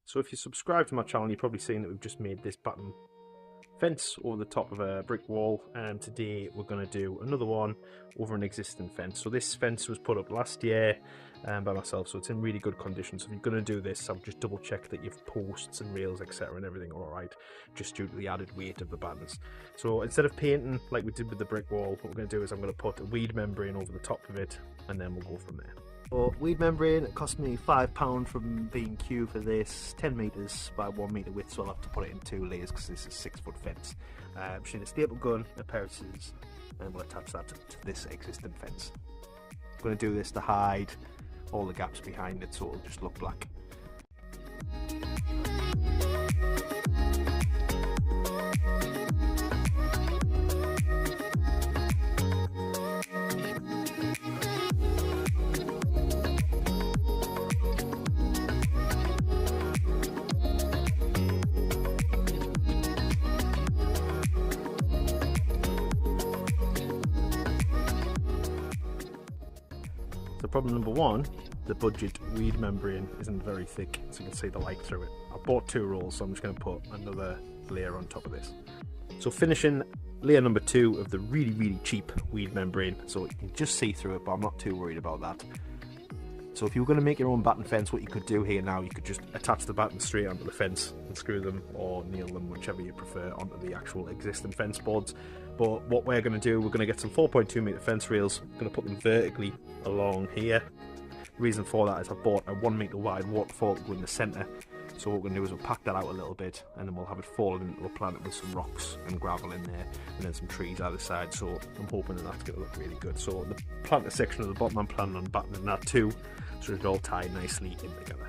So if you subscribe to my channel, you've probably seen that we've just made this batten fence over the top of a brick wall, and today we're going to do another one over an existing fence. So this fence was put up last year by myself, so it's in really good condition. So if you're going to do this, I'll just double check that you've posts and rails, etc. and everything all right, just due to the added weight of the battens. So instead of painting like we did with the brick wall, what we're going to do is I'm going to put a weed membrane over the top of it, and then we'll go from there. So weed membrane, it cost me £5 from B&Q for this, 10 metres by 1 metre width, so I'll have to put it in 2 layers because this is a 6-foot fence. Just need a staple gun, a pair of scissors, and we'll attach that to this existing fence. I'm going to do this to hide all the gaps behind it so it'll just look black. So problem number one, the budget weed membrane isn't very thick, so you can see the light through it. I bought 2 rolls, so I'm just going to put another layer on top of this. So finishing layer number 2 of the really cheap weed membrane, so you can just see through it, but I'm not too worried about that. So if you were going to make your own batten fence, what you could do here now, you could just attach the batten straight onto the fence and screw them or nail them, whichever you prefer, onto the actual existing fence boards. But what we're going to do, we're going to get some 4.2 metre fence rails, we're going to put them vertically along here. The reason for that is I bought a 1 metre wide waterfall to go in the centre. So what we're going to do is we'll pack that out a little bit, and then we'll have it fallen into a plant with some rocks and gravel in there, and then some trees either side. So I'm hoping that that's going to look really good. So the planter section at the bottom, I'm planning on battening that too, so it'll all tie nicely in together.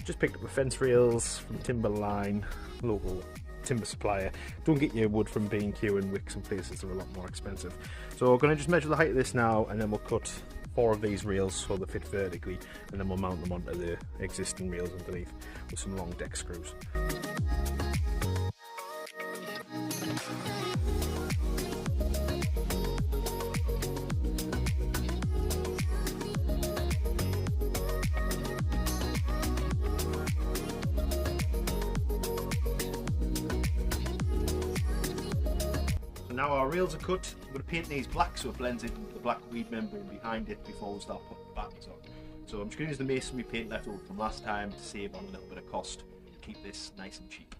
Just picked up the fence rails from Timberline, local timber supplier. Don't get your wood from B&Q and Wicks and places, they're a lot more expensive. So we're going to just measure the height of this now, and then we'll cut 4 of these rails so they fit vertically, and then we'll mount them onto the existing rails underneath with some long deck screws. Now our rails are cut, I'm going to paint these black so it blends in with the black weed membrane behind it before we start putting the battens on. So I'm just going to use the masonry paint left over from last time to save on a little bit of cost, keep this nice and cheap.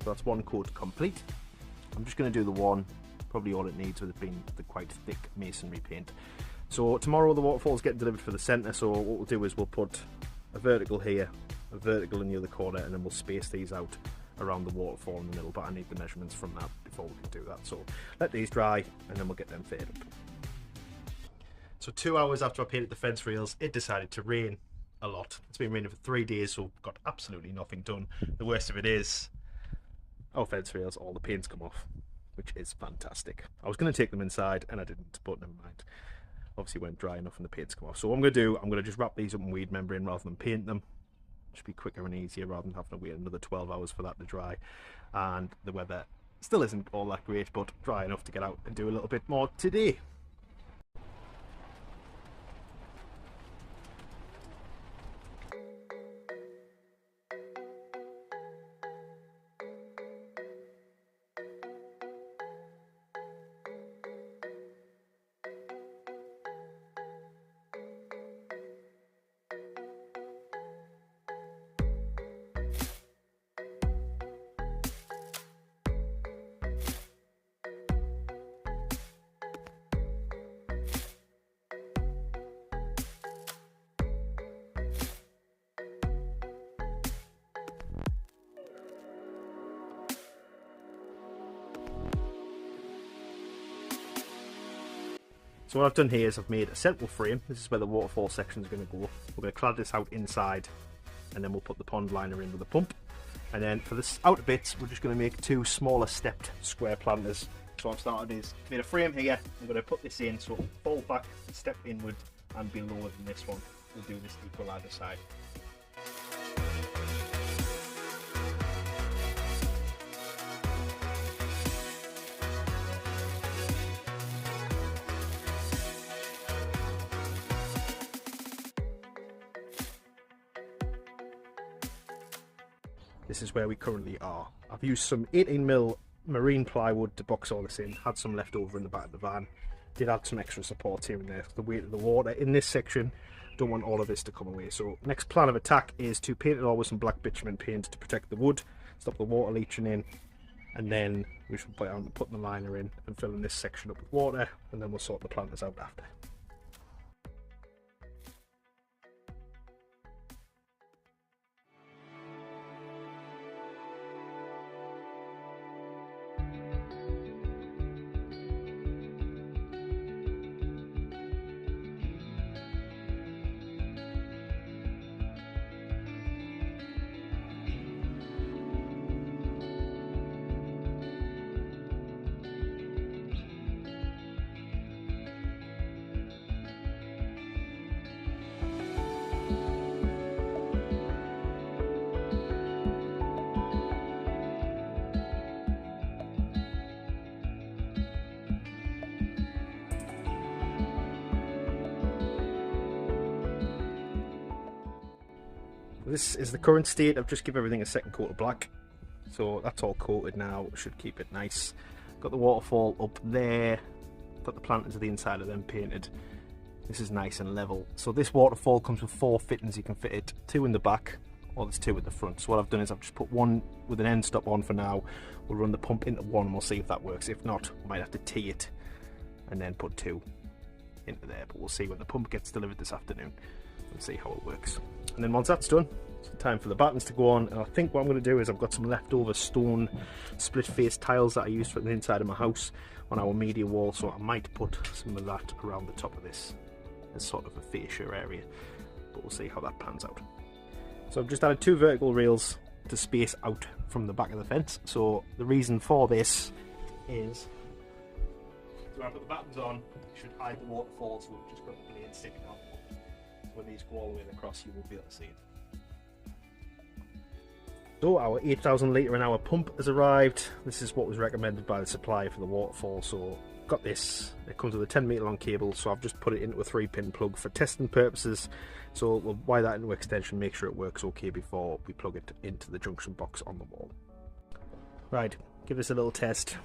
So that's one coat complete. I'm just going to do the one, probably all it needs with it being the quite thick masonry paint. So tomorrow the waterfalls get delivered for the centre, so what we'll do is we'll put a vertical here, a vertical in the other corner, and then we'll space these out around the waterfall in the middle, but I need the measurements from that before we can do that. So let these dry and then we'll get them fitted up. So 2 hours after I painted the fence rails, it decided to rain a lot. It's been raining for 3 days, so we've got absolutely nothing done. The worst of it is, our fence rails, all the paint's come off, which is fantastic. I was going to take them inside and I didn't, but never mind. Obviously it went dry enough and the paint's come off. So what I'm going to do, I'm going to just wrap these up in weed membrane rather than paint them. Should be quicker and easier rather than having to wait another 12 hours for that to dry. And the weather still isn't all that great, but dry enough to get out and do a little bit more today. So what I've done here is I've made a central frame. This is where the waterfall section is going to go. We're going to clad this out inside, and then we'll put the pond liner in with a pump. And then for the outer bits, we're just going to make 2 smaller stepped square planters So I've started is made a frame here. I'm going to put this in so it'll fall back, step inward and be lower than this one. We'll do this equal either side. This is where we currently are. I've used some 18mm marine plywood to box all this in, had some left over in the back of the van, did add some extra support here and there. The weight of the water in this section, don't want all of this to come away. So next plan of attack is to paint it all with some black bitumen paint to protect the wood, stop the water leaching in, and then we should put on putting the liner in and filling this section up with water, and then we'll sort the planters out after. This is the current state. I've just given everything a second coat of black, so that's all coated now. Should keep it nice. Got the waterfall up there, got the planters to the inside of them painted. This is nice and level. So this waterfall comes with 4 fittings. You can fit it 2 in the back, or there's 2 at the front. So what I've done is I've just put one with an end stop on for now. We'll run the pump into one and we'll see if that works. If not, we might have to tee it and then put 2 into there, but we'll see when the pump gets delivered this afternoon and see how it works. And then once that's done, it's time for the battens to go on. And I think what I'm going to do is I've got some leftover stone split face tiles that I used for the inside of my house on our media wall, so I might put some of that around the top of this as sort of a fascia area, but we'll see how that pans out. So I've just added 2 vertical rails to space out from the back of the fence. So the reason for this is, so when I put the battens on, it should hide the waterfall, so we've just got the blade sticking out. When these go all the way across, you won't be able to see it. So our 8,000 litre an hour pump has arrived. This is what was recommended by the supplier for the waterfall. So got this. It comes with a 10 metre long cable, so I've just put it into a 3-pin plug for testing purposes. So we'll wire that into extension, make sure it works okay before we plug it into the junction box on the wall. Right, give this a little test.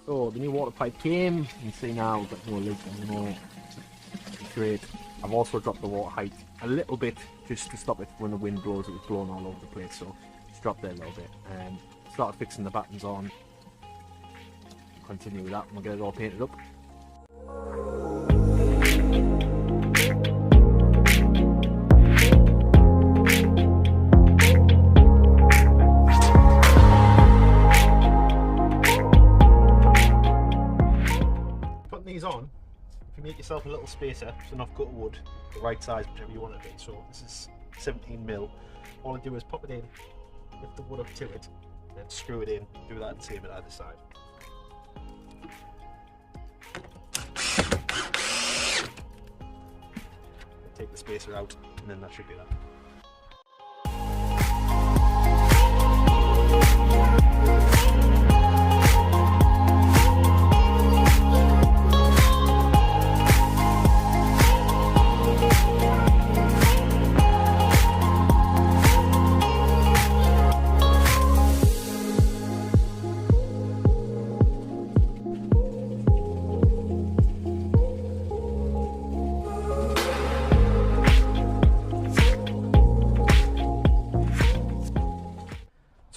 So the new water pipe came. You can see now we've got no leak anymore. Great. I've also dropped the water height a little bit just to stop it when the wind blows. It was blowing all over the place, so it's dropped there a little bit. And started fixing the battens on. Continue with that and we'll get it all painted up. On, if you make yourself a little spacer, just enough cut of wood, the right size, whichever you want it to be. So this is 17mm. All I do is pop it in, lift the wood up to it, then screw it in, do that and same at either side. Take the spacer out and then that should be that.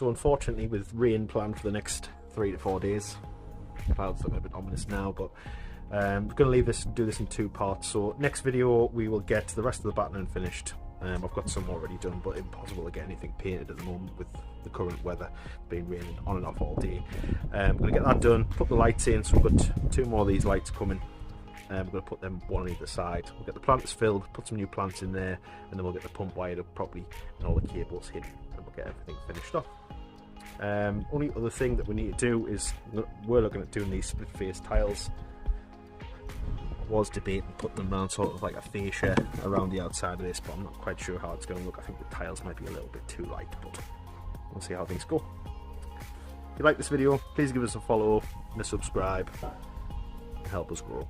So unfortunately, with rain planned for the next 3 to 4 days, clouds look a bit ominous now, but we're going to leave this, do this in 2 parts. So next video we will get the rest of the batten finished. I've got some already done, but impossible to get anything painted at the moment with the current weather, being raining on and off all day. I'm going to get that done, put the lights in, so we've got 2 more of these lights coming. We're going to put them one on either side. We'll get the planters filled, put some new plants in there, and then we'll get the pump wired up properly and all the cables hidden, and we'll get everything finished off. Only other thing that we need to do is, we're looking at doing these split face tiles. I was debating putting them down sort of like a fascia around the outside of this, but I'm not quite sure how it's going to look. I think the tiles might be a little bit too light, but we'll see how things go. If you like this video, please give us a follow and a subscribe and help us grow.